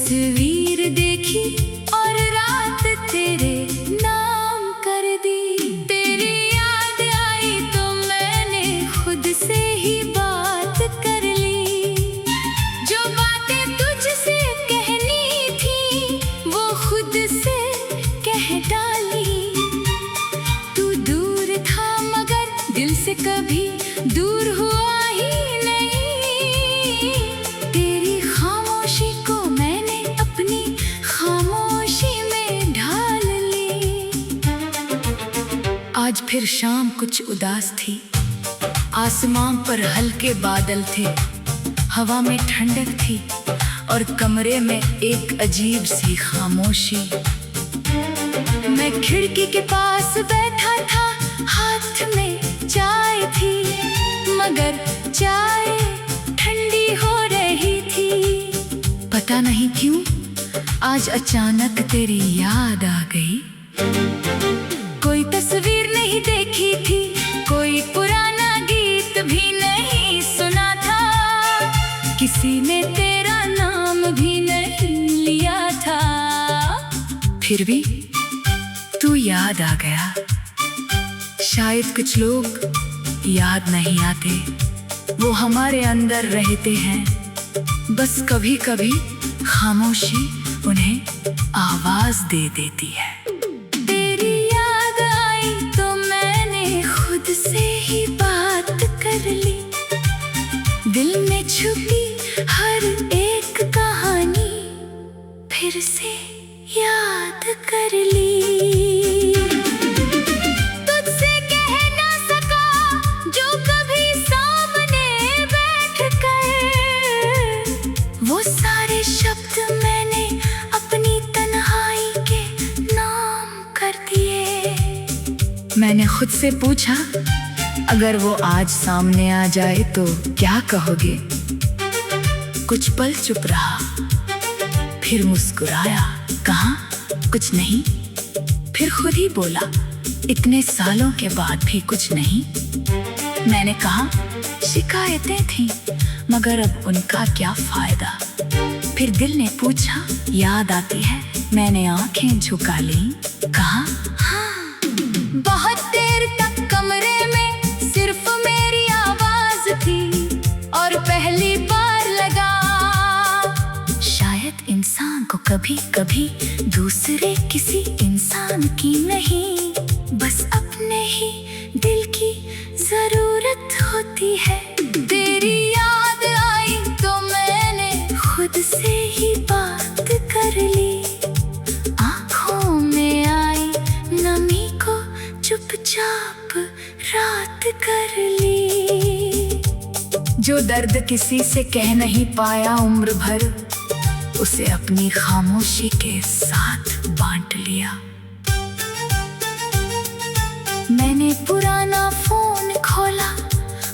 तस्वीर देखी और रात तेरे नाम कर दी। तेरी याद आई तो मैंने खुद से ही बात कर ली। जो बातें तुझसे कहनी थी वो खुद से कह डाली। तू दूर था मगर दिल से कभी दूर हुआ ही नहीं। तेरी खामोशी को मैंने अपनी खामोशी में ढाल ली। आज फिर शाम कुछ उदास थी। आसमान पर हल्के बादल थे, हवा में ठंडक थी और कमरे में एक अजीब सी खामोशी। मैं खिड़की के पास बैठा था, हाथ में चाय थी मगर चाय ठंडी हो रही थी। पता नहीं क्यों आज अचानक तेरी याद आ गई। कोई तस्वीर नहीं देखी थी, कोई पुराना गीत भी नहीं सुना था, किसी ने तेरा नाम भी नहीं लिया था। फिर भी तू याद आ गया। शायद कुछ लोग याद नहीं आते, वो हमारे अंदर रहते हैं। बस कभी कभी खामोशी उन्हें आवाज दे देती है। तेरी याद आई तो मैंने खुद से ही बात कर ली। दिल में छुपी हर एक कहानी फिर से याद कर ली। वो सारे शब्द मैंने अपनी तन्हाई के नाम कर दिए। मैंने खुद से पूछा, अगर वो आज सामने आ जाए तो क्या कहोगे? कुछ पल चुप रहा, फिर मुस्कुराया, कहा कुछ नहीं। फिर खुद ही बोला, इतने सालों के बाद भी कुछ नहीं। मैंने कहा, शिकायतें थीं मगर अब उनका क्या फायदा। फिर दिल ने पूछा, याद आती है? मैंने आंखें झुका ली, कहा हाँ। बहुत देर तक कमरे में सिर्फ मेरी आवाज थी और पहली बार लगा शायद इंसान को कभी कभी दूसरे किसी इंसान की नहीं, बस अपने ही दिल की जरूरत होती है। तेरी याद आई तो मैंने खुद से ही बात कर ली। आँखों में आई नमी को चुपचाप रात कर ली। जो दर्द किसी से कह नहीं पाया उम्र भर, उसे अपनी खामोशी के साथ बांट लिया। मैंने पुराना फोन खोला,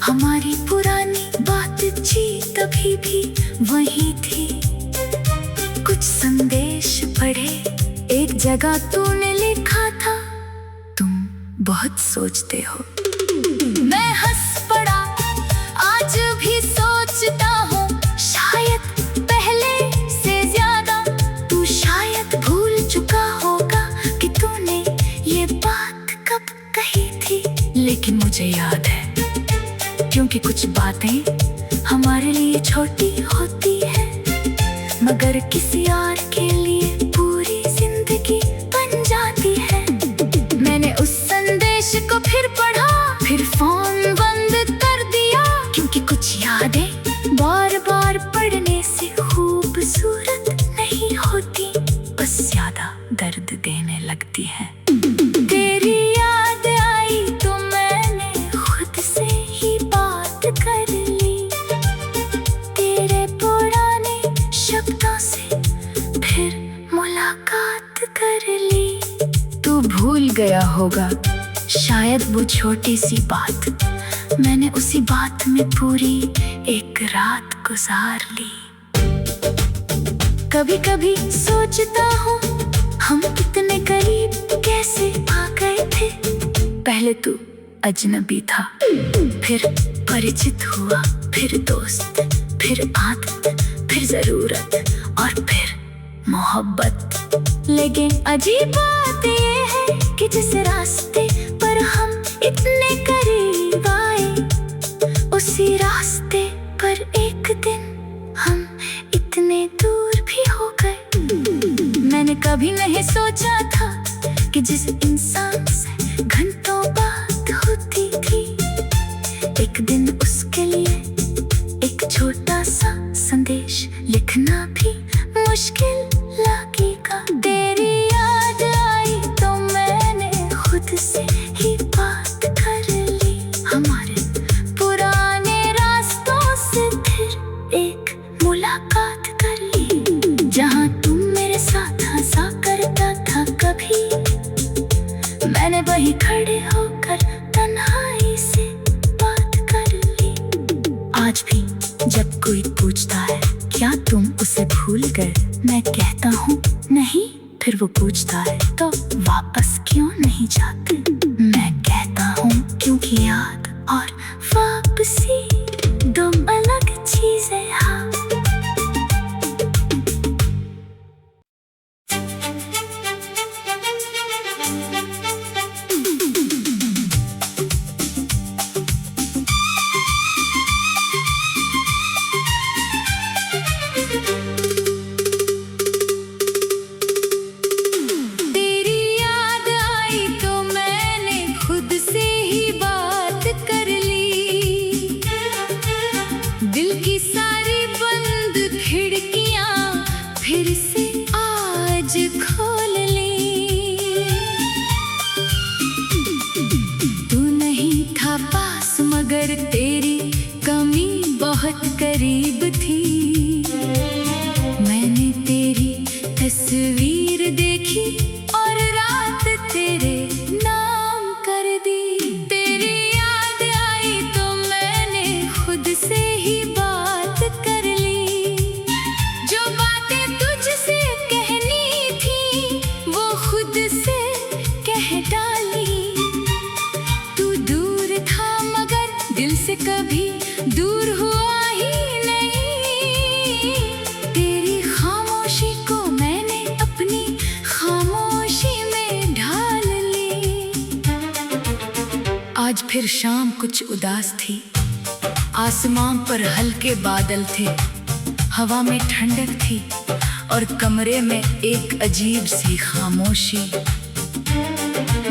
हमारी पुरानी बातचीत अभी भी वही थी। कुछ संदेश पढ़े, एक जगह तूने लिखा था, तुम बहुत सोचते हो। मैं हंस पड़ा, आज भी सोचता हूँ, शायद पहले से ज्यादा। तू शायद भूल चुका होगा कि तूने ये बात कब कही थी, लेकिन मुझे याद है क्योंकि कुछ बातें हमारे लिए छोटी होती है मगर किसी और के लिए पूरी जिंदगी बन जाती है। मैंने उस संदेश को फिर पढ़ा, फिर फोन बंद कर दिया क्योंकि कुछ यादें बार बार पढ़ने से खूबसूरत नहीं होती, बस ज्यादा दर्द देने लगती है। तेरी याद आई तो मैंने खुद से ही बात कर ली। तेरे पुराने शब्दों से फिर मुलाकात कर ली। तू भूल गया होगा शायद वो छोटी सी बात, मैंने उसी बात में पूरी एक रात गुजार ली। कभी कभी सोचता हूँ हम इतने करीब कैसे आ गए थे। पहले तू अजनबी था, फिर परिचित हुआ, फिर दोस्त, फिर आदत, फिर जरूरत और फिर मोहब्बत। लेकिन अजीब बात ये है कि जिस रास्ते पर हम इतने करीब आए, उसी रास्ते पर एक दिन हम इतने दूर भी हो गए। मैंने कभी नहीं सोचा था कि जिस इंसान से घंटों बात होती थी, एक दिन उसके लिए एक छोटा सा संदेश लिखना भी मुश्किल लगेगा। तेरी याद आई तो मैंने खुद से ही बात कर ली, हमारे पुराने रास्तों से फिर एक मुलाकात कर ली। जहाँ तुम मेरे साथ हंसा करता था कभी, मैंने वहीं खड़े होकर तन्हाई से बात कर ली। आज भी जब कोई पूछता है क्या तुम उसे भूल गए, मैं कहता हूँ नहीं। फिर वो पूछता है तो वापस क्यों नहीं जाते, मैं कहता हूँ क्योंकि याद और वापसी दो अलग चीजें हैं। मगर तेरी कमी बहुत करीब थी। मैंने तेरी तस्वीर देखी और रात तेरे नाम कर दी। तेरी याद आई तो मैंने खुद से ही बात कर ली। जो बातें तुझसे कहनी थी वो खुद से कह डाली। दिल से कभी दूर हुआ ही नहीं। तेरी खामोशी को मैंने अपनी खामोशी में ढाल ली। आज फिर शाम कुछ उदास थी। आसमान पर हल्के बादल थे, हवा में ठंडक थी और कमरे में एक अजीब सी खामोशी।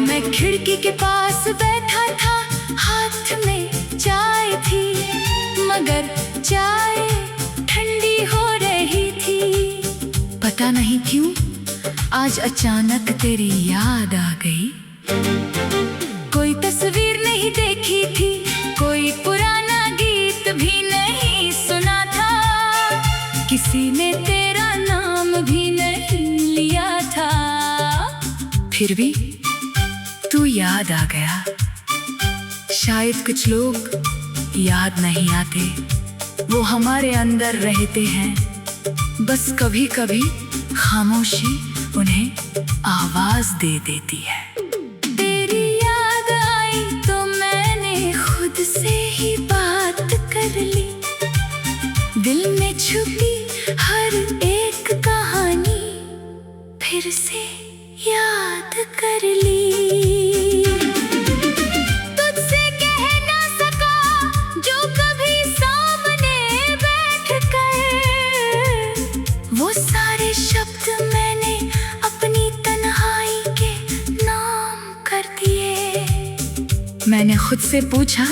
मैं खिड़की के पास बैठा था, हाथ में चाय थी, मगर चाय ठंडी हो रही थी। पता नहीं क्यों आज अचानक तेरी याद आ गई। कोई तस्वीर नहीं देखी थी, कोई पुराना गीत भी नहीं सुना था, किसी ने तेरा नाम भी नहीं लिया था। फिर भी तू याद आ गया। शायद कुछ लोग याद नहीं आते, वो हमारे अंदर रहते हैं, बस कभी कभी खामोशी उन्हें आवाज दे देती है। तेरी याद आई तो मैंने खुद से ही बात कर ली। दिल में छुपी हर एक कहानी फिर से याद कर ली। वो सारे शब्द मैंने अपनी तन्हाई के नाम कर दिए। मैंने खुद से पूछा,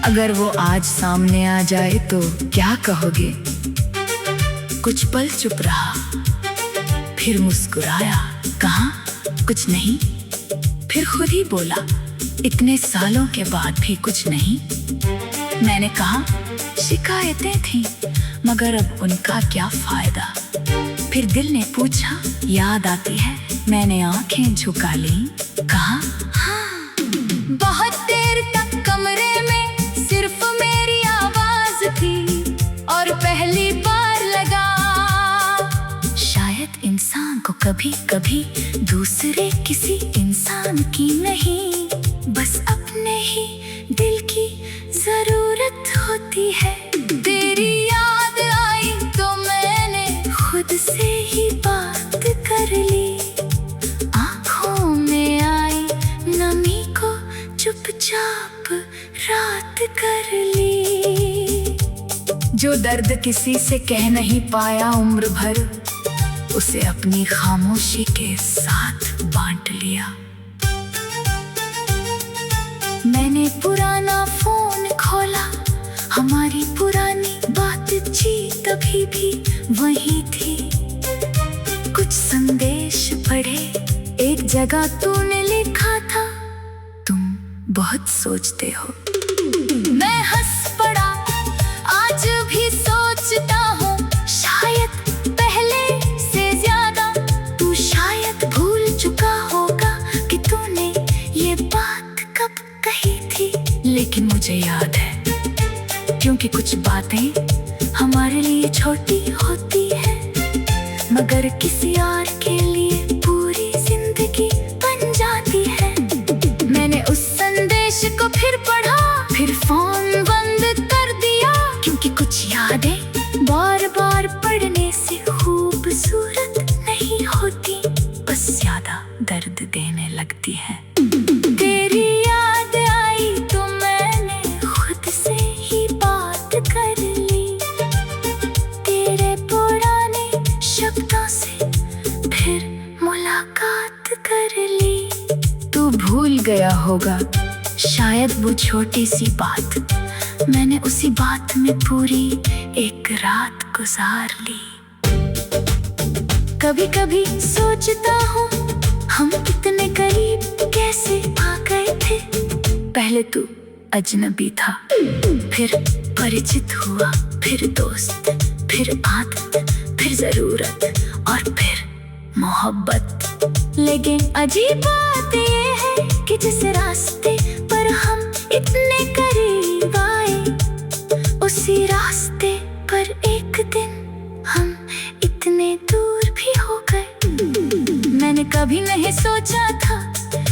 अगर वो आज सामने आ जाए तो क्या कहोगे? कुछ पल चुप रहा, फिर मुस्कुराया, कहा कुछ नहीं। फिर खुद ही बोला, इतने सालों के बाद भी कुछ नहीं। मैंने कहा, शिकायतें थीं, मगर अब उनका क्या फायदा। फिर दिल ने पूछा, याद आती है? मैंने आंखें झुका ली, कहा हाँ। बहुत देर तक कमरे में सिर्फ मेरी आवाज थी और पहली बार लगा शायद इंसान को कभी कभी दूसरे किसी इंसान की नहीं, बस अपने ही दिल की जरूरत होती है। तेरी याद आई तो मैंने खुद से ही बात कर ली। आंखों में आई नमी को चुपचाप रात कर ली। जो दर्द किसी से कह नहीं पाया उम्र भर, उसे अपनी खामोशी के साथ बांट लिया। मैंने पुराना फोन खोला, हमारी पुरानी बातचीत अभी भी वही थी। कुछ संदेश पढ़े, एक जगह तूने लिखा था, तुम बहुत सोचते हो। मैं हंस पड़ा, आज भी सोचता हूँ, शायद पहले से ज्यादा। तू शायद भूल चुका होगा कि तूने ये बात कब कही थी, लेकिन मुझे याद है, क्योंकि कुछ बातें हमारे लिए छोटी होती है, मगर किसी और के लिए पूरी जिंदगी बन जाती है। मैंने उस संदेश को फिर पढ़ा, फिर फोन बंद कर दिया, क्योंकि कुछ यादें बार बार पढ़ने से खूबसूरत नहीं होती, बस ज्यादा दर्द देने लगती है। तेरी याद आई तो मैंने खुद से ही बात कर ली, तेरे पुराने शब्दों से फिर मुलाकात कर ली। तू भूल गया होगा शायद वो छोटी सी बात, मैंने उसी बात में पूरी एक रात गुजार ली। कभी कभी सोचता हूँ, हम कितने करीब कैसे आ गए थे। पहले तू अजनबी था, फिर परिचित हुआ, फिर दोस्त, फिर आदत, फिर जरूरत और फिर मोहब्बत। लेकिन अजीब बात ये है कि जिस रास्ते पर हम इतने करीब आए, उसी रास्ते पर एक दिन हम इतने दूर भी हो गए। मैंने कभी नहीं सोचा था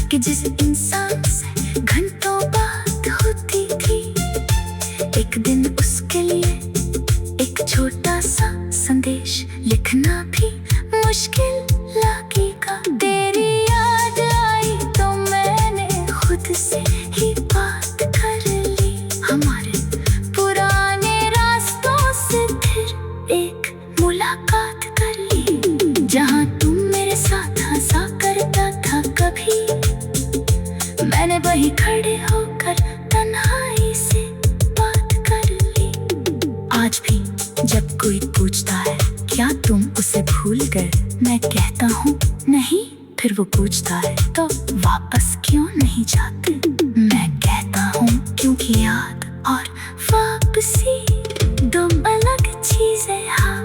कि जिस इंसान से घंटों बात होती थी, एक दिन उसके लिए एक छोटा सा संदेश लिखना भी मुश्किल लगेगा। तेरी याद आई तो मैंने खुद से ही बात कर ली, हमारे पुराने रास्तों से फिर एक मुलाकात कर ली। जहाँ तुम मेरे साथ हंसा करता था कभी, मैंने वही खड़े होकर तन्हाई से बात कर ली। आज भी जब कोई पूछता है क्या तुम उसे भूल गए, मैं कहता हूँ नहीं, फिर वो पूछता है तो वापस क्यों नहीं जाते। मैं कहता हूँ क्योंकि याद और वापसी दो अलग चीजें हैं।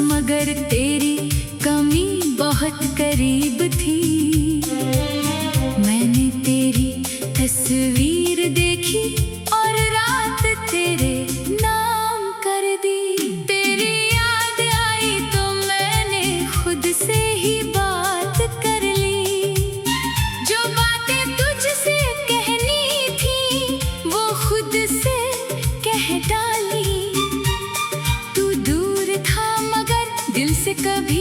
मगर तेरी कमी बहुत करीब थी। मैंने तेरी तस्वीर देखी और रात तेरे नाम कर दी। तेरी याद आई तो मैंने खुद से ही बात कर ली। जो बातें तुझसे कहनी थी वो खुद से कह डाली। तू दूर था मगर दिल से कभी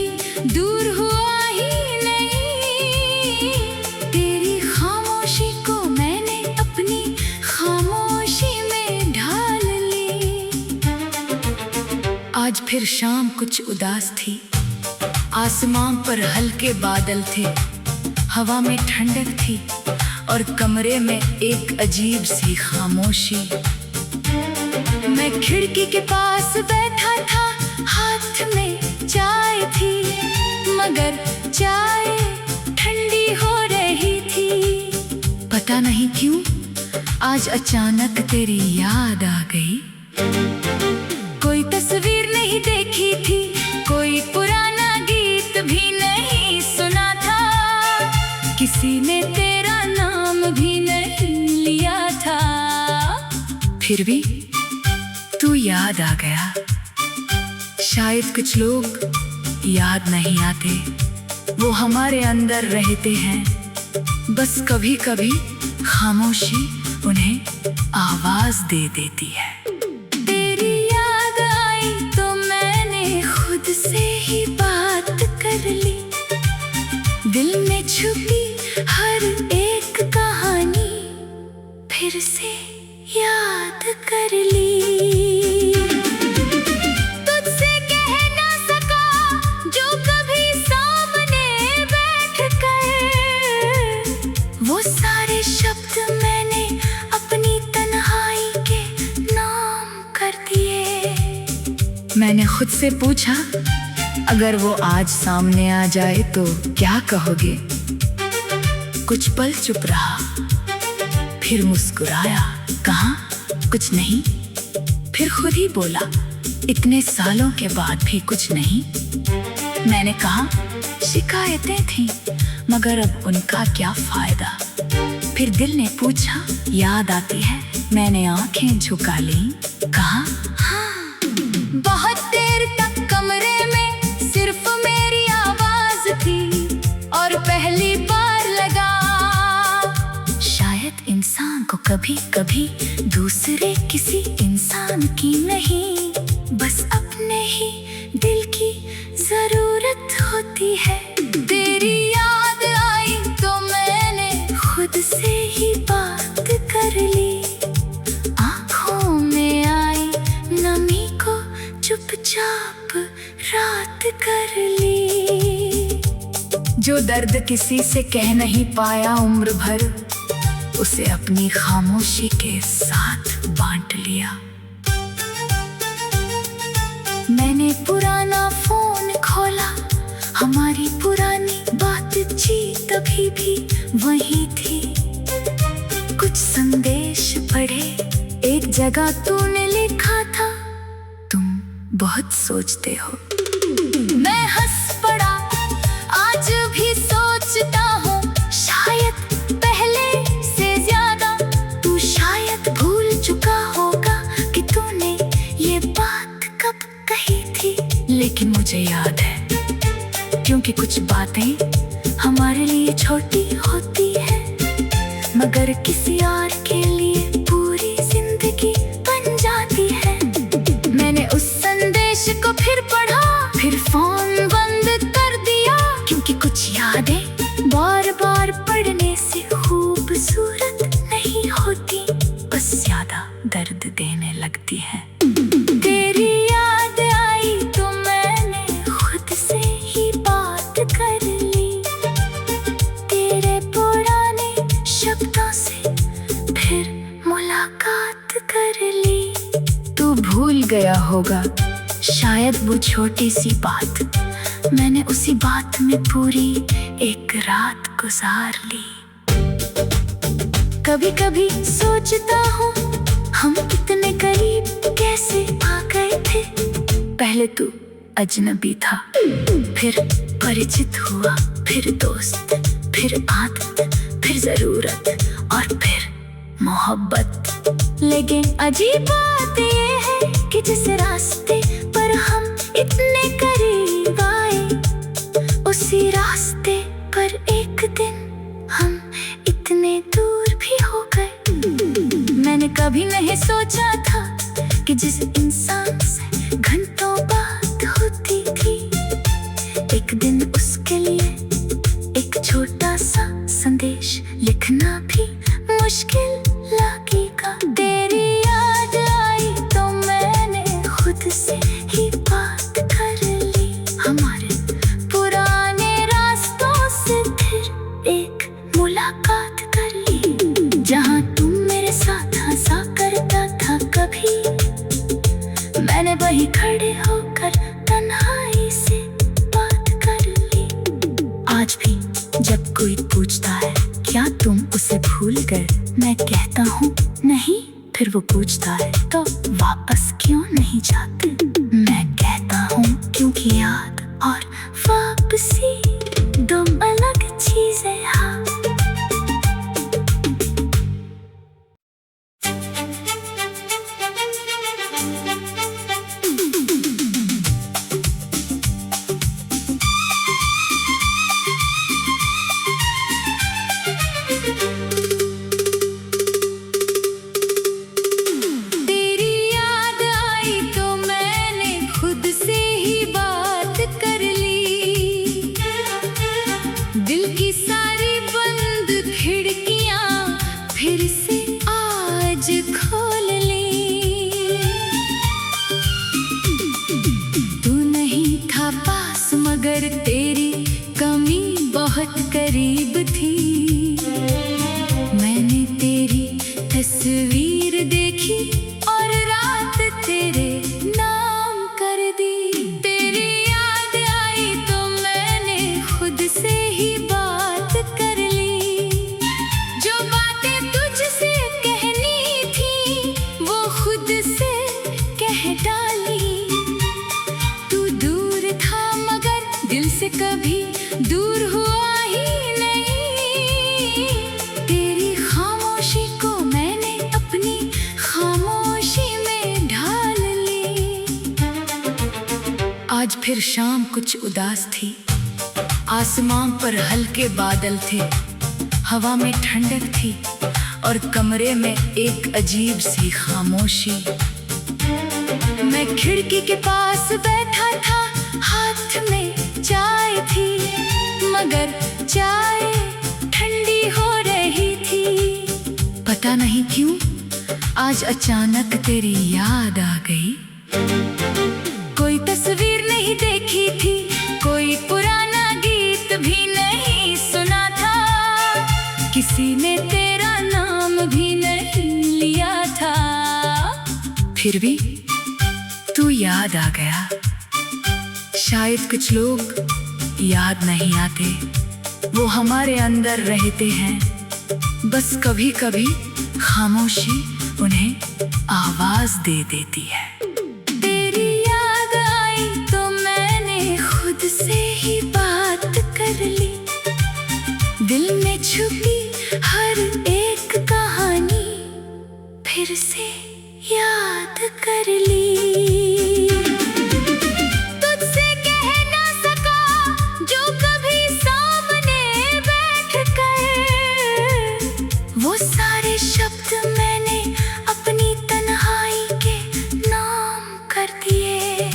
दूर हुआ ही नहीं। तेरी खामोशी को मैंने अपनी खामोशी में ढाल ली। आज फिर शाम कुछ उदास थी। आसमां पर हल्के बादल थे, हवा में ठंडक थी और कमरे में एक अजीब सी खामोशी। मैं खिड़की के पास बैठा था, हाथ में चाय थी मगर चाय ठंडी हो रही थी। पता नहीं क्यों आज अचानक तेरी याद आ गई। कोई तस्वीर नहीं देखी थी, कोई पुराना गीत भी नहीं सुना था, किसी ने तेरा नाम भी नहीं लिया था, फिर भी तू याद आ गया। शायद कुछ लोग याद नहीं आते, वो हमारे अंदर रहते हैं, बस कभी कभी खामोशी उन्हें आवाज दे देती है। तेरी याद आई तो मैंने खुद से ही बात कर ली, दिल में छुपी हर एक कहानी फिर से याद कर ली। तुझसे कह ना सका जो कभी सामने बैठ कर, वो सारे शब्द मैंने अपनी तन्हाई के नाम कर दिए। मैंने खुद से पूछा, अगर वो आज सामने आ जाए तो क्या कहोगे? कुछ पल चुप रहा, फिर मुस्कुराया, कहा कुछ नहीं, फिर खुद ही बोला इतने सालों के बाद भी कुछ नहीं। मैंने कहा शिकायतें थी मगर अब उनका क्या फायदा। फिर दिल ने पूछा याद आती है? मैंने आंखें झुका ली, कहा हाँ। बहुत देर तक कमरे में सिर्फ मेरी आवाज थी और पहली बार लगा शायद इंसान को कभी कभी दूसरे किसी इंसान की नहीं, बस अपने ही दिल की जरूरत होती है। तेरी याद आई तो मैंने खुद से ही बात कर ली, आँखों में आई नमी को चुपचाप रात कर ली। जो दर्द किसी से कह नहीं पाया उम्र भर, उसे अपनी खामोशी के साथ बांट लिया। मैंने पुराना फोन खोला, हमारी पुरानी बातचीत अभी भी वही थी। कुछ संदेश पढ़े, एक जगह तूने लिखा था तुम बहुत सोचते हो। मैं हंस पड़ा, आज भी सोचता हूँ शायद पहले से ज्यादा। तू शायद भूल चुका होगा कि तूने ये बात कब कही थी, लेकिन मुझे याद है, क्योंकि कुछ बातें हमारे लिए छोटी होती है मगर किसी और के लिए पूरी जिंदगी बन जाती है। मैंने उस संदेश को फिर पढ़ा, फिर फोन बंद कर दिया, क्योंकि कुछ यादें बार बार पढ़ने से खूबसूरत नहीं होती, बस ज्यादा दर्द देने लगती है। तेरी याद आई तो मैंने खुद से ही बात कर ली, तेरे पुराने शब्दों से फिर मुलाकात कर ली। तू भूल गया होगा शायद वो छोटी सी बात, मैंने उसी बात में पूरी एक रात गुजार ली। कभी कभी सोचता हूँ हम इतने करीब कैसे आ गए थे। पहले तू अजनबी था, फिर परिचित हुआ, फिर दोस्त, फिर आदत, फिर जरूरत और फिर मोहब्बत। लेकिन अजीब बात ये है कि जिस रास्ते पर हम इतने करीब आए, उसी रास्ते पर एक दिन हम इतने दूर भी हो गए। मैंने कभी नहीं सोचा था कि जिस इंसान से घंटों बात होती थी, एक दिन उसके लिए एक छोटा सा संदेश लिखना भी मुश्किल लगेगा। तेरी याद आई तो मैंने खुद से ही बात कर ली, हमारे पुराने रास्तों से फिर एक मुलाकात कर ली। जहाँ तुम मेरे साथ हंसा करता था कभी, मैंने वहीं खड़े होकर तन्हाई से बात कर ली। आज भी जब कोई पूछता है क्या तुम उस मुझसे भूल गए। मैं कहता हूँ नहीं, फिर वो पूछता है तो वापस क्यों नहीं जाते। मैं कहता हूँ क्योंकि याद और वापसी दो अलग चीजें हैं। फिर से आज खोल ली। तू नहीं था पास मगर तेरी कमी बहुत करीब थी। मैंने तेरी तस्वीर देखी और रात तेरे नाम कर दी। तेरी याद आई तो मैंने खुद से ही बात कर ली। जो बातें तुझसे कहनी थी वो खुद से कह डाली। तू दूर था मगर दिल से कभी दूर हुआ ही नहीं। तेरी खामोशी को मैंने अपनी खामोशी में ढाल ली। आज फिर शाम कुछ उदास थी। आसमां पर हल्के बादल थे, हवा में ठंडक थी और कमरे में एक अजीब सी खामोशी। मैं खिड़की के पास बैठा था, हाथ में चाय थी मगर चाय ठंडी हो रही थी। पता नहीं क्यों आज अचानक तेरी याद आ गई। कोई तस्वीर नहीं देखी थी, कोई पुराना गीत भी नहीं सुना था, किसी ने तेरा नाम भी नहीं लिया था। फिर भी तू याद आ गया। शायद कुछ लोग याद नहीं आते, वो हमारे अंदर रहते हैं। बस कभी कभी खामोशी उन्हें आवाज दे देती है। तेरी याद आई तो मैंने खुद से ही बात कर ली। दिल में छुपी हर एक कहानी फिर से याद कर ली। तुझसे कह ना सका जो कभी सामने बैठ कर, वो सारे शब्द मैंने अपनी तन्हाई के नाम कर दिए।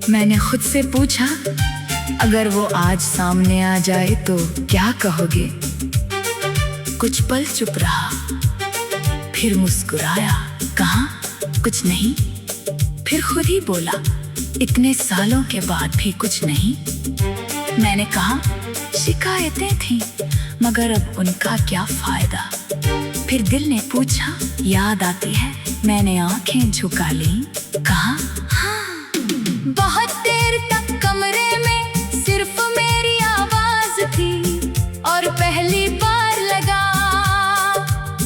मैंने खुद से पूछा अगर वो आज सामने आ जाए तो क्या कहोगे। कुछ पल चुप रहा, फिर मुस्कुराया, कहा कुछ नहीं। फिर खुद ही बोला इतने सालों के बाद भी कुछ नहीं। मैंने कहा शिकायतें थीं मगर अब उनका क्या फायदा। फिर दिल ने पूछा याद आती है। मैंने आंखें झुका ली, कहा हाँ। बहुत देर तक कमरे में सिर्फ मेरी आवाज थी और पहली बार लगा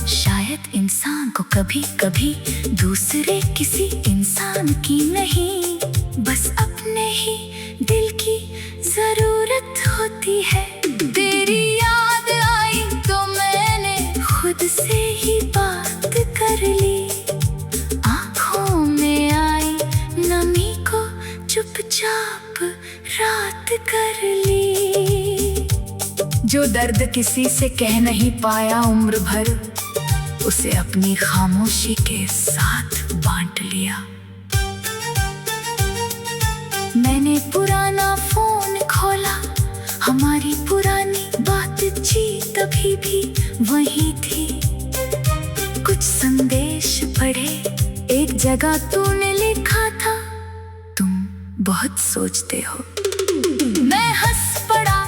शायद इंसान को कभी कभी दूसरे किसी इंसान की नहीं, बस अपने ही दिल की जरूरत होती है। तेरी याद आई तो मैंने खुद से ही बात कर ली। आंखों में आई नमी को चुपचाप रात कर ली। जो दर्द किसी से कह नहीं पाया उम्र भर, उसे अपनी खामोशी के साथ बांट लिया। मैंने पुराना फोन खोला, हमारी पुरानी बातचीत अभी भी वही थी। कुछ संदेश पढ़े, एक जगह तूने लिखा था तुम बहुत सोचते हो। मैं हंस पड़ा,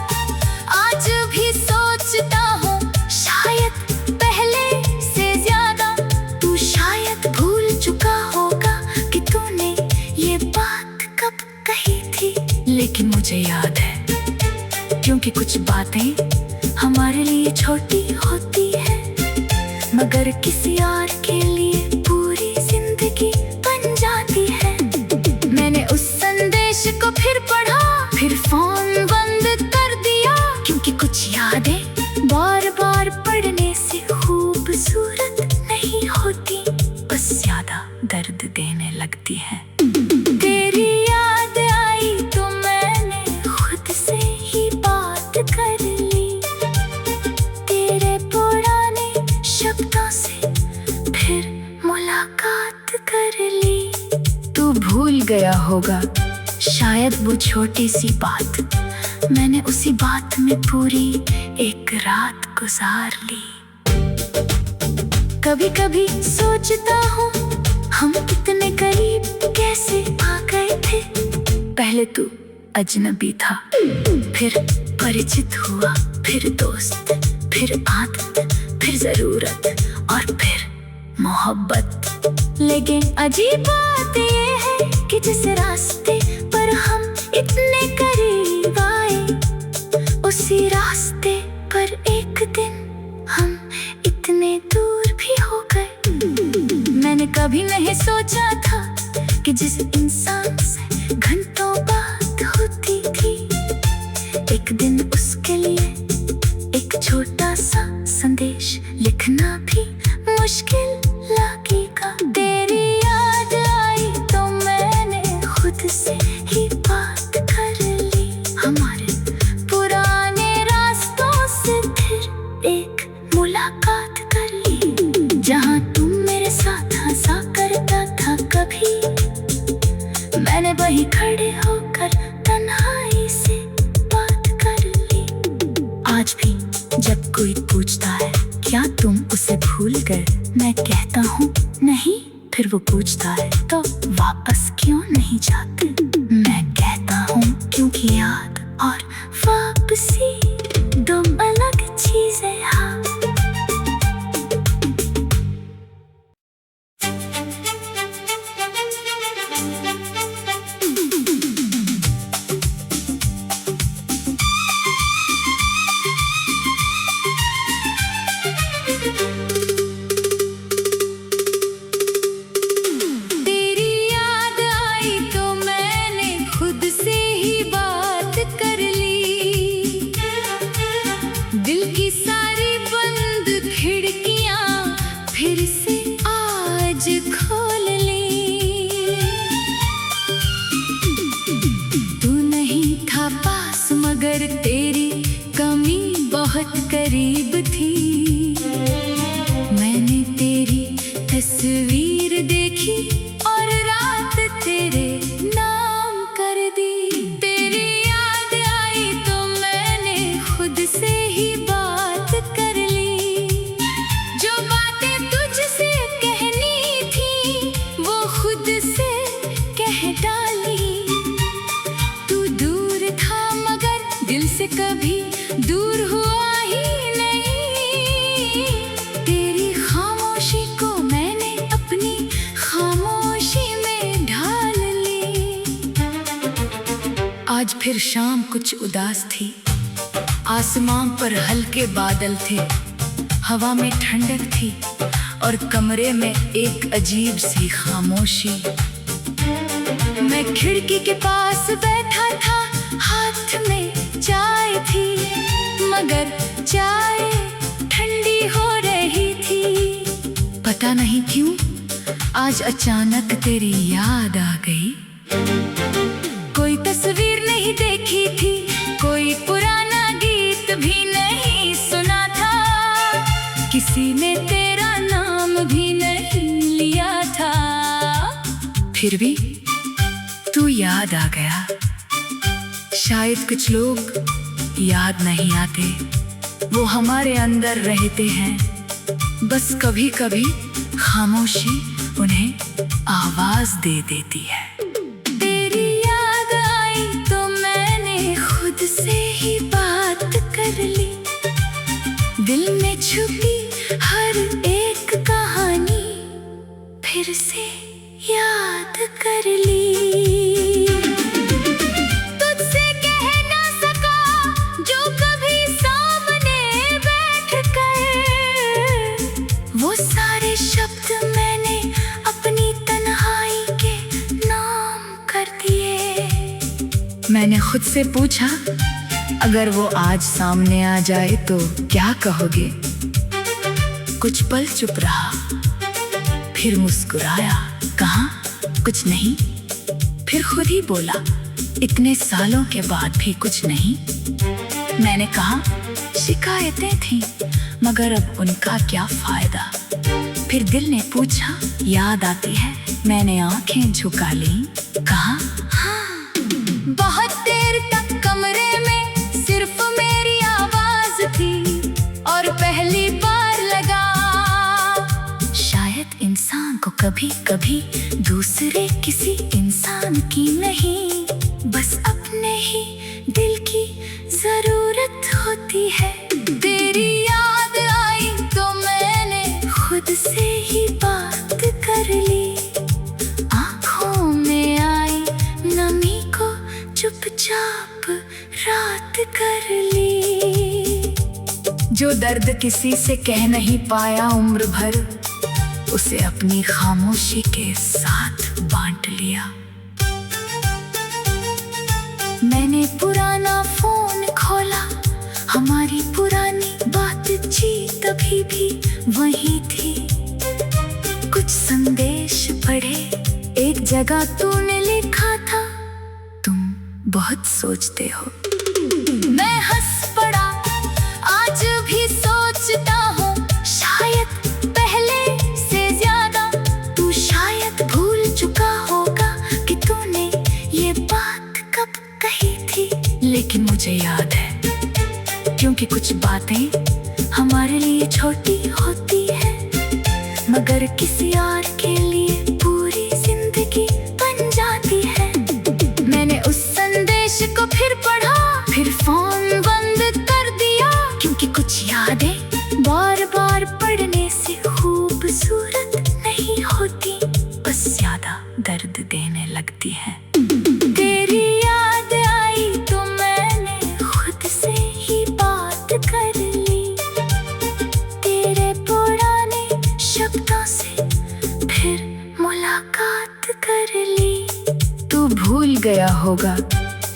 आज भी सोचता हूँ शायद पहले से ज्यादा। तू शायद भूल चुका होगा कि तूने ये बात कब कही थी, लेकिन मुझे याद है क्योंकि कुछ बातें हमारे लिए छोटी होती है। मगर किसी और के लिए पूरी जिंदगी बन जाती है। मैंने उस संदेश को फिर पढ़ा, फिर फोन बंद कर दिया, क्योंकि कुछ यादें बार बार पढ़ने से खूबसूरत नहीं होती, बस ज्यादा दर्द देने लगती है। तेरी याद आई तो मैंने खुद से ही बात कर ली, तेरे पुराने शब्दों से फिर मुलाकात कर ली। तू भूल गया होगा शायद वो छोटी सी बात, मैंने उसी बात में पूरी एक रात गुजार ली। कभी कभी सोचता हूँ हम इतने करीब कैसे आ गए थे। पहले तू अजनबी था, फिर परिचित हुआ, फिर दोस्त, फिर आदत, फिर जरूरत और फिर मोहब्बत। लेकिन अजीब बात ये है कि जिस रास्ते पर हम इतने करीब आए, उसी रास्ते पर एक दिन हम इतने दूर भी हो गए। मैंने कभी नहीं सोचा था कि जिस इंसान से घंटों बात होती थी, एक दिन उसके लिए एक छोटा सा संदेश लिखना भी मुश्किल लगेगा। तेरी याद आई तो मैंने खुद से ही बात कर ली, हमारे पुराने रास्तों से फिर एक मुलाकात कर ली। जहाँ तुम मेरे साथ हंसा करता था कभी, मैंने वहीं खड़े होकर तन्हाई से बात कर ली। आज भी जब कोई पूछता है क्या तुम उसे भूल गए, मैं कहता हूँ नहीं, फिर वो पूछता है तो वापस क्यों नहीं जाते, मैं कहता हूँ क्योंकि याद और वापसी दो अलग चीजें हैं। मगर तेरी कमी बहुत करीब थी। मैंने तेरी तस्वीर देखी और रात तेरे नाम कर दी। तेरी याद आई तो मैंने खुद से ही बात कर ली। जो बातें तुझसे कहनी थी वो खुद से कह डाली। तू दूर था मगर दिल से कभी दूर हुआ ही नहीं। तेरी खामोशी को मैंने अपनी खामोशी में ढाल ली। आज फिर शाम कुछ उदास थी। आसमां पर हल्के बादल थे, हवा में ठंडक थी और कमरे में एक अजीब सी खामोशी। मैं खिड़की के पास बैठा था, हाथ में चाय थी मगर चाय ठंडी हो रही थी। पता नहीं क्यों आज अचानक तेरी याद आ गई। कोई तस्वीर नहीं देखी थी, कोई पुराना गीत भी नहीं सुना था, किसी ने तेरा नाम भी नहीं लिया था। फिर भी तू याद आ गया। शायद कुछ लोग याद नहीं आते, वो हमारे अंदर रहते हैं। बस कभी कभी खामोशी उन्हें आवाज दे देती है। तेरी याद आई तो मैंने खुद से ही बात कर ली। दिल में छुपी हर एक कहानी फिर से याद कर ली। वो खुद से पूछा, अगर वो आज सामने आ जाए तो क्या कहोगे? कुछ पल चुप रहा, फिर मुस्कुराया, कहा कुछ नहीं। फिर खुद ही बोला, इतने सालों के बाद भी कुछ नहीं। मैंने कहा, शिकायतें थीं, मगर अब उनका क्या फायदा। फिर दिल ने पूछा, याद आती है? मैंने आंखें झुका ली, कहा हाँ। बहुत देर तक कमरे में सिर्फ मेरी आवाज थी और पहली बार लगा शायद इंसान को कभी कभी दूसरे किसी इंसान की नहीं, बस अपने ही दिल की जरूरत होती है। तेरी याद आई तो मैंने खुद से ही बात कर ली, आंखों में आई नमी को चुपचाप रात कर ली। जो दर्द किसी से कह नहीं पाया उम्र भर, उसे अपनी खामोशी के साथ बांट लिया। मैंने पुराना फोन खोला, हमारी पुरानी बातचीत अभी भी वही थी। कुछ संदेश पढ़े, एक जगह तूने लिखा था, तुम बहुत सोचते हो। मैं हंस पड़ा, आज भी सोचता हूँ, शायद पहले से ज्यादा। तू शायद भूल चुका होगा कि तूने ये बात कब कही थी, लेकिन मुझे याद है, क्योंकि कुछ बातें हमारे लिए छोटी होती है, मगर किसी और के लिए पूरी जिंदगी बन जाती है। मैंने उस संदेश को फिर पढ़ा, फिर फोन बंद कर दिया, क्योंकि कुछ यादें बार बार पढ़ने से खूबसूरत नहीं होती, बस ज्यादा दर्द देने लगती है। तेरी याद आई तो मैंने खुद से ही बात कर ली, तेरे पुराने शब्दों से फिर मुलाकात कर ली। तू भूल गया होगा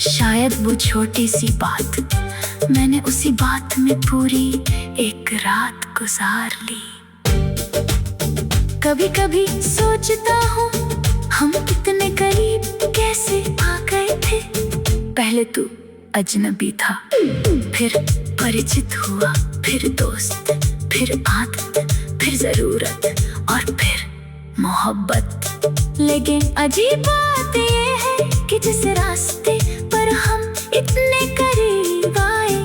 शायद वो छोटी सी बात, मैंने उसी बात में पूरी एक रात गुजार ली। कभी कभी सोचता हूँ, हम इतने करीब कैसे आ गए थे। पहले तू अजनबी था, फिर परिचित हुआ, फिर दोस्त, फिर आदत, फिर जरूरत और फिर मोहब्बत। लेकिन अजीब बात ये है कि जिस रास्ते पर हम इतने करीब आए,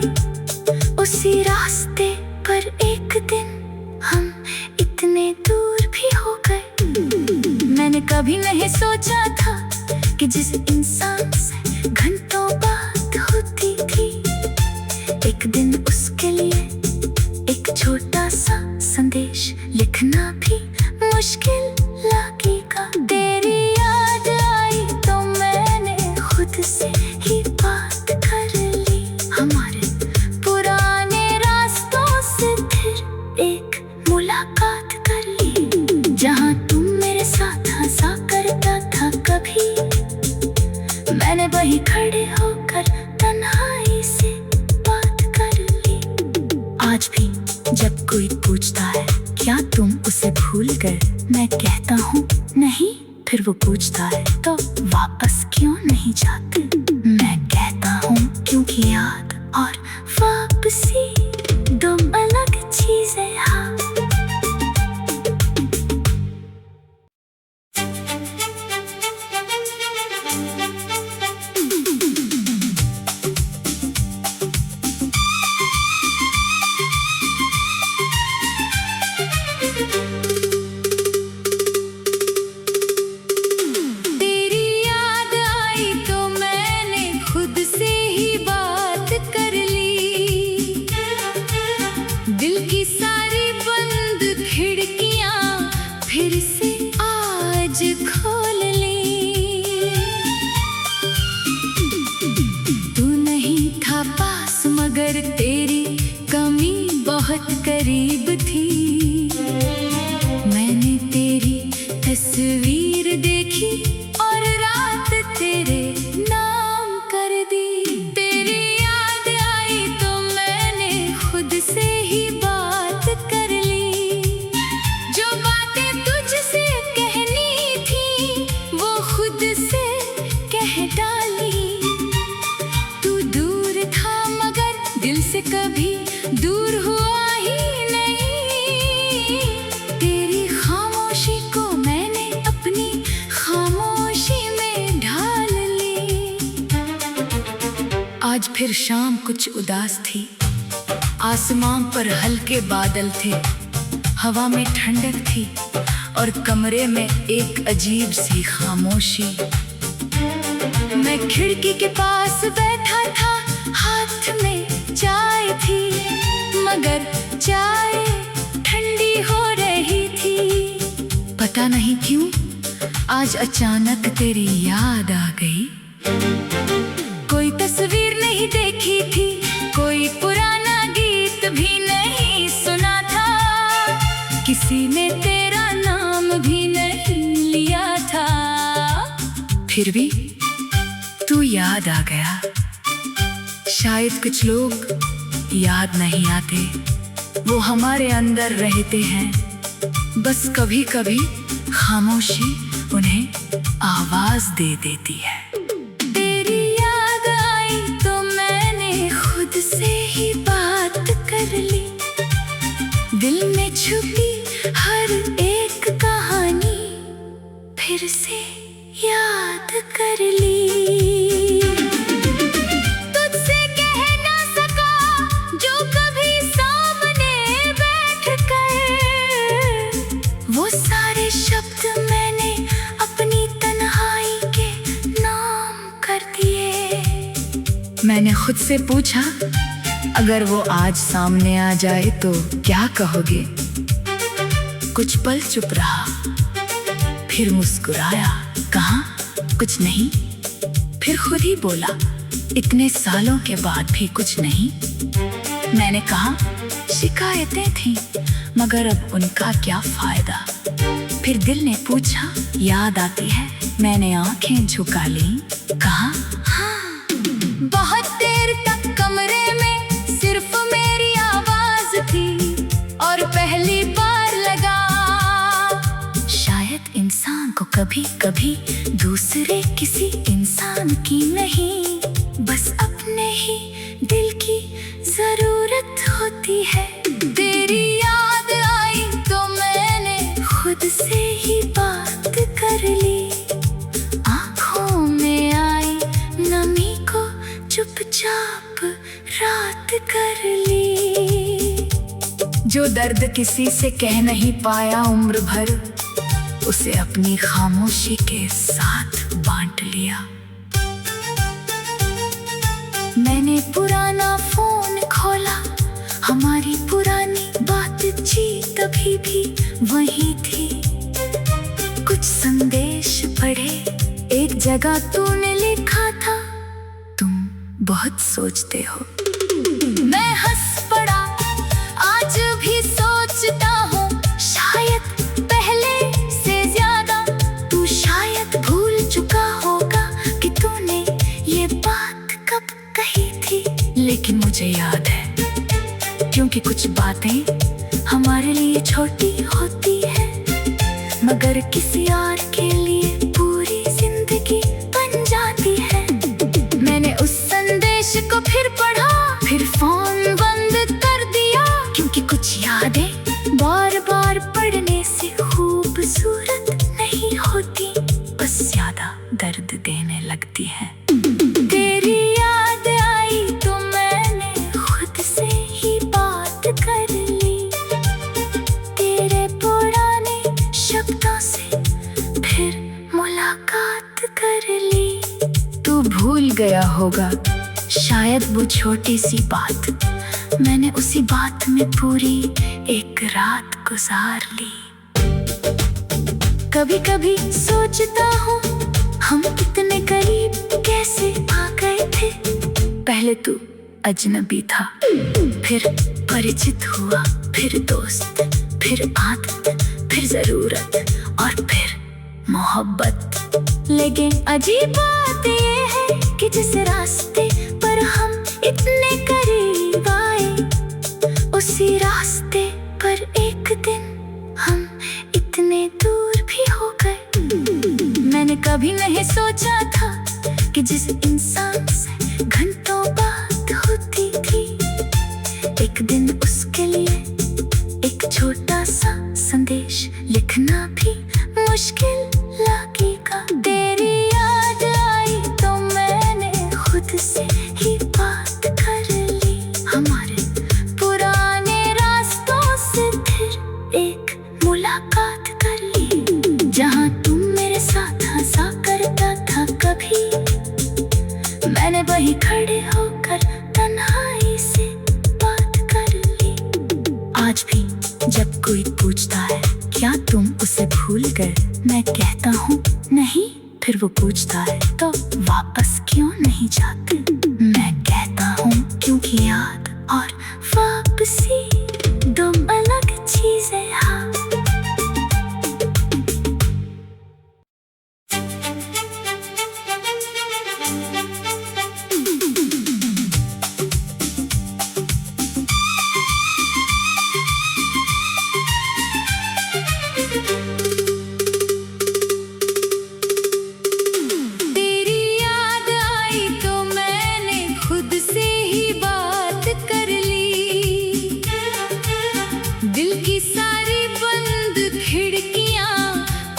उसी रास्ते पर एक दिन हम इतने दूर भी हो गए। मैंने कभी नहीं सोचा था कि जिस इंसान से घंटों बात होती थी, एक दिन उसके लिए एक छोटा सा संदेश लिखना भी मुश्किल लगेगा। तेरी याद आई तो मैंने खुद से ही बात कर ली, हमारे पुराने रास्तों से फिर एक मुलाकात कर ली। जहाँ तुम मेरे साथ हंसा करता था कभी, मैंने वहीं खड़े होकर तन्हाई से बात कर ली। आज भी जब कोई पूछता है क्या तुम उसे भूल गए, मैं कहता हूँ नहीं। फिर वो पूछता है तो वापस क्यों नहीं जाते, मैं कहता हूँ क्योंकि याद और वापसी दो अलग चीजें हैं। तेरी आज फिर शाम कुछ उदास थी। आसमां पर हल्के बादल थे, हवा में ठंडक थी और कमरे में एक अजीब सी खामोशी। मैं खिड़की के पास बैठा था, हाथ में चाय थी, मगर चाय ठंडी हो रही थी। पता नहीं क्यों आज अचानक तेरी याद आ गई। कोई तस्वीर नहीं देखी थी, कोई पुराना गीत भी नहीं सुना था, किसी ने तेरा नाम भी नहीं लिया था। फिर भी तू याद आ गया। शायद कुछ लोग याद नहीं आते, वो हमारे अंदर रहते हैं, बस कभी कभी खामोशी उन्हें आवाज दे देती है। तेरी याद आई तो मैंने खुद से ही बात कर ली, दिल में छुपी हर एक कहानी फिर से याद कर ली। तुझसे कह ना सका जो कभी सामने बैठ कर, वो सारे शब्द मैंने अपनी तन्हाई के नाम कर दिए। मैंने खुद से पूछा, अगर वो आज सामने आ जाए तो क्या कहोगे? कुछ पल चुप रहा, फिर मुस्कुराया, कहा कुछ नहीं, फिर खुद ही बोला, इतने सालों के बाद भी कुछ नहीं। मैंने कहा शिकायतें थीं, मगर अब उनका क्या फायदा। फिर दिल ने पूछा, याद आती है? मैंने आंखें झुका ली, कहा हाँ। बहुत देर तक कमरे में सिर्फ मेरी आवाज थी और पहली बार लगा शायद इंसान को कभी कभी दूसरे किसी इंसान की नहीं, बस अपने ही दिल की जरूरत होती है। तेरी याद आई तो मैंने खुद से ही बात कर ली, आंखों में आई नमी को चुपचाप रात कर ली। जो दर्द किसी से कह नहीं पाया उम्र भर, उसे अपनी खामोशी के साथ बांट लिया। मैंने पुराना फोन खोला, हमारी पुरानी बातचीत अभी भी वही थी। कुछ संदेश पढ़े, एक जगह तूने लिखा था, तुम बहुत सोचते हो। मैं हंस पड़ा, आज भी सोचता हूँ, शायद पहले से ज्यादा। तू शायद भूल चुका होगा कि तूने ये बात कब कही थी, लेकिन मुझे याद है, क्योंकि कुछ बातें हमारे लिए छोटी होती है, मगर किसी और के लिए पूरी जिंदगी बन जाती है। मैंने उस संदेश को फिर पढ़ा, फिर फोन बंद कर दिया, क्योंकि कुछ यादें बार बार पढ़ने से खूबसूरत नहीं होती, बस ज्यादा दर्द देने लगती है। तेरी याद आई तो मैंने खुद से ही बात कर ली, तेरे पुराने शब्दों से फिर मुलाकात कर ली। तू भूल गया होगा शायद वो छोटी सी बात, मैंने उसी बात में पूरी एक रात गुजार ली। कभी कभी सोचता हूँ हम इतने करीब कैसे आ गए थे। पहले तू अजनबी था, फिर परिचित हुआ, फिर दोस्त, फिर आदत, फिर जरूरत और फिर मोहब्बत। लेकिन अजीब बात ये है कि जिस रास्ते पर हम इतने करीब आए, उसी रास्ते पर एक दिन हम इतने दूर भी हो गए। मैंने कभी नहीं सोचा था कि जिस इंसान से घंटों बात होती थी, एक दिन उसके लिए एक छोटा सा संदेश लिखना भी मुश्किल लगेगा। तेरी याद आई तो मैंने खुद से ही बात एक मुलाकात कर ली, जहाँ तुम मेरे साथ हंसा करता था कभी। मैंने वहीं खड़े होकर तन्हाई से बात कर ली। आज भी जब कोई पूछता है क्या तुम उसे भूल गए, मैं कहता हूँ नहीं। फिर वो पूछता है तो वापस क्यों नहीं जाते, मैं कहता हूँ क्योंकि याद और वापसी दो अलग चीजें हाँ।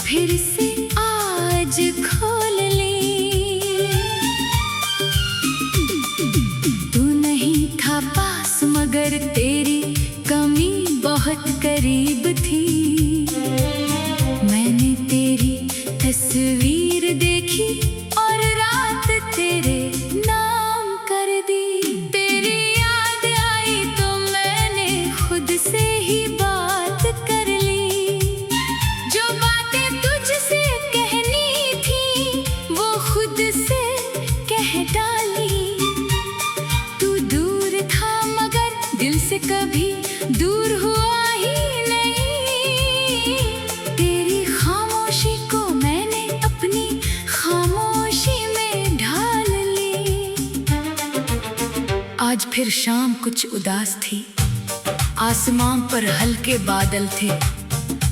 फिर से आज खोल ली। तू नहीं था पास मगर तेरी कमी बहुत करीब थी। मैंने तेरी तस्वीर देखी और रात तेरे नाम कर दी। तेरी याद आई तो मैंने खुद से ही बात कर ली। जो बातें तुझसे कहनी थी वो खुद से कह डाली। तू दूर था मगर दिल से कभी दूर हुआ ही नहीं। तेरी खामोशी को मैंने अपनी खामोशी में ढाल ली। आज फिर शाम कुछ उदास थी। आसमां पर हल्के बादल थे,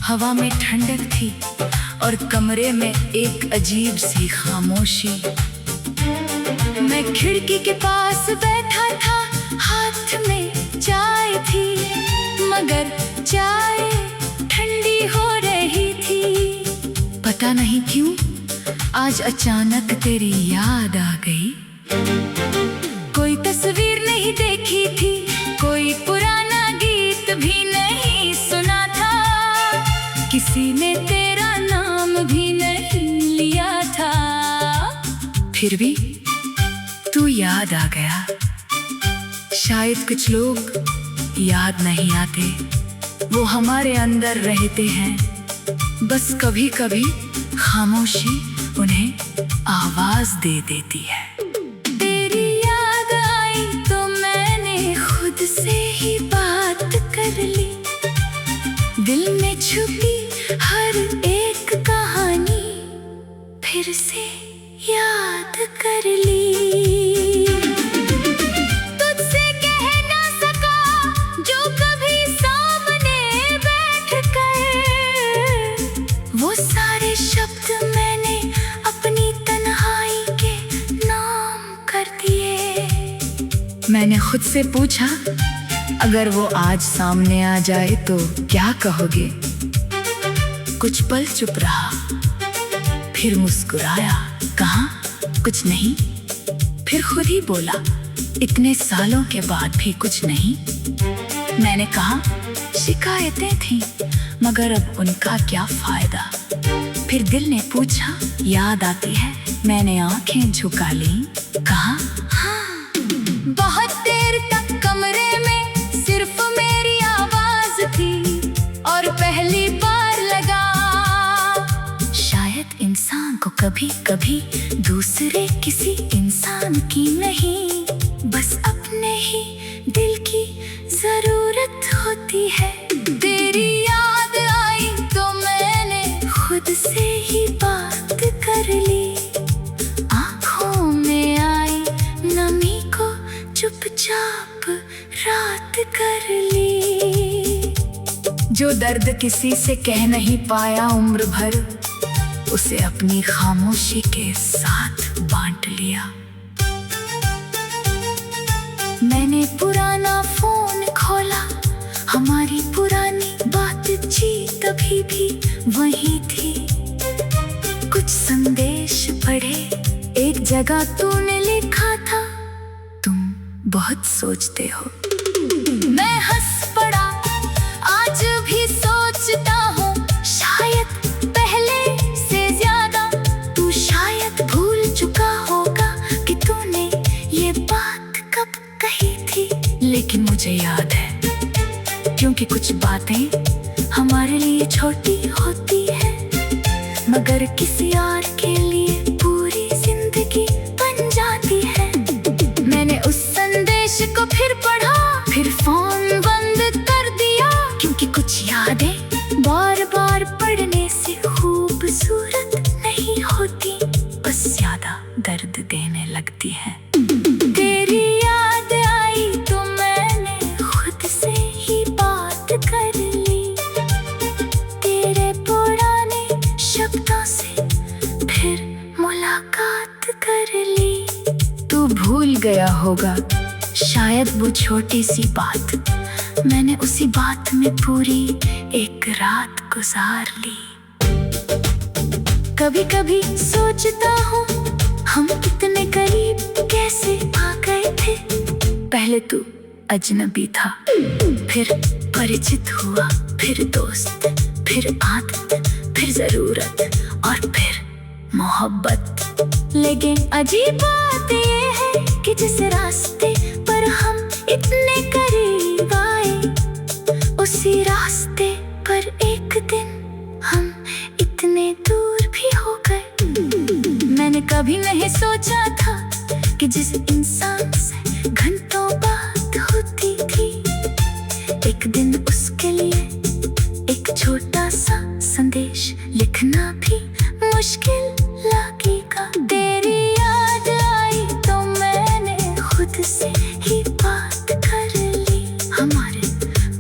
हवा में ठंडक थी और कमरे में एक अजीब सी खामोशी। मैं खिड़की के पास बैठा था, हाथ में चाय थी मगर चाय ठंडी हो रही थी। पता नहीं क्यों आज अचानक तेरी याद आ गई। कोई तस्वीर नहीं देखी थी, कोई पुराना गीत भी नहीं सुना था, किसी ने तेरा नाम भी नहीं लिया था। फिर भी तू याद आ गया। शायद कुछ लोग याद नहीं आते, वो हमारे अंदर रहते हैं। बस कभी कभी खामोशी उन्हें आवाज दे देती है। तेरी याद आई तो मैंने खुद से ही बात कर ली। दिल में छुपी हर एक कहानी फिर से याद कर ली। तुझसे कह ना सका जो कभी सामने बैठ कर, वो सारे शब्द मैंने अपनी तन्हाई के नाम कर दिए। मैंने खुद से पूछा अगर वो आज सामने आ जाए तो क्या कहोगे। कुछ पल चुप रहा, फिर मुस्कुराया, कहा कुछ नहीं। फिर खुद ही बोला इतने सालों के बाद भी कुछ नहीं। मैंने कहा शिकायतें थी मगर अब उनका क्या फायदा। फिर दिल ने पूछा याद आती है। मैंने आंखें झुका ली, कहा हाँ। बहुत देर तक कमरे में सिर्फ मेरी आवाज थी और पहली बार लगा शायद इंसान को कभी कभी दूसरे किसी इंसान की नहीं, बस अपने ही दिल की जरूरत होती है। तेरी याद आई तो मैंने खुद से ही बात कर ली। आँखों में आई नमी को चुपचाप रात कर ली। जो दर्द किसी से कह नहीं पाया उम्र भर, उसे अपनी खामोशी के साथ बांट लिया। मैंने पुराना फोन खोला, हमारी पुरानी बातचीत अभी भी वही थी। कुछ संदेश पढ़े, एक जगह तूने लिखा था तुम बहुत सोचते हो। मैं हंस पड़ा, आज भी सोच लिए छोटी होती है, मगर किसी और के लिए पूरी जिंदगी बन जाती है। मैंने उस संदेश को फिर पढ़ा, फिर फोन बंद कर दिया, क्योंकि कुछ यादें बार बार पढ़ने से खूबसूरत नहीं होती, बस ज्यादा दर्द देने लगती है। तेरी याद आई तो मैंने खुद से ही बात कर ली, तेरे पुराने शब्दों से फिर मुलाकात कर ली। तू भूल गया होगा शायद वो छोटी सी बात, मैंने उसी बात में पूरी एक रात गुजार ली। कभी कभी सोचता हूँ हम इतने करीब कैसे आ गए थे। पहले तू अजनबी था, फिर परिचित हुआ, फिर दोस्त, फिर आदत, फिर जरूरत और फिर मोहब्बत। लेकिन अजीब बात ये है कि जिस रास्ते पर हम इतने करीब आए, उसी रास्ते पर एक दिन हम इतने दूर भी हो गए। मैंने कभी नहीं सोचा था कि जिस इंसान से घंटों बात होती थी, एक दिन उसके लिए एक छोटा सा संदेश लिखना भी मुश्किल लगेगा। तेरी याद आई तो मैंने खुद से ही बात कर ली, हमारे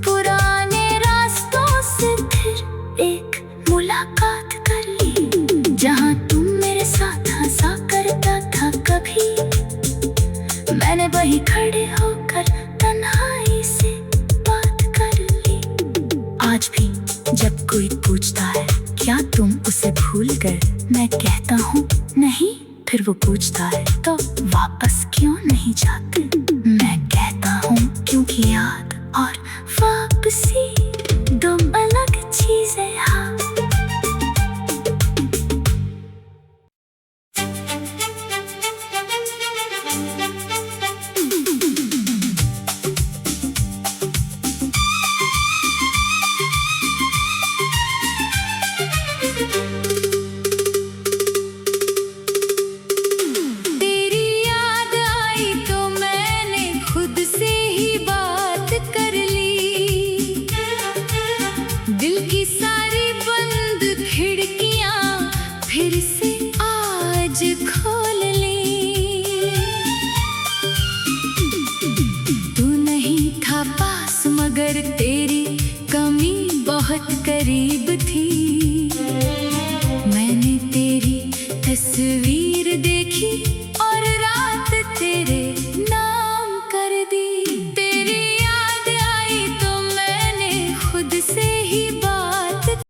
पुराने रास्तों से फिर एक मुलाकात कर ली। जहाँ तुम मेरे साथ हंसा करता था कभी, मैंने वहीं खड़े होकर तन्हाई से बात कर ली। आज भी जब कोई पूछता है क्या तुम उसे भूल गए, मैं कहता हूँ नहीं, फिर वो पूछता है तो वापस क्यों नहीं जाते, मैं कहता हूँ क्योंकि याद और वापसी दो अलग चीजें हैं। मगर तेरी कमी बहुत करीब थी।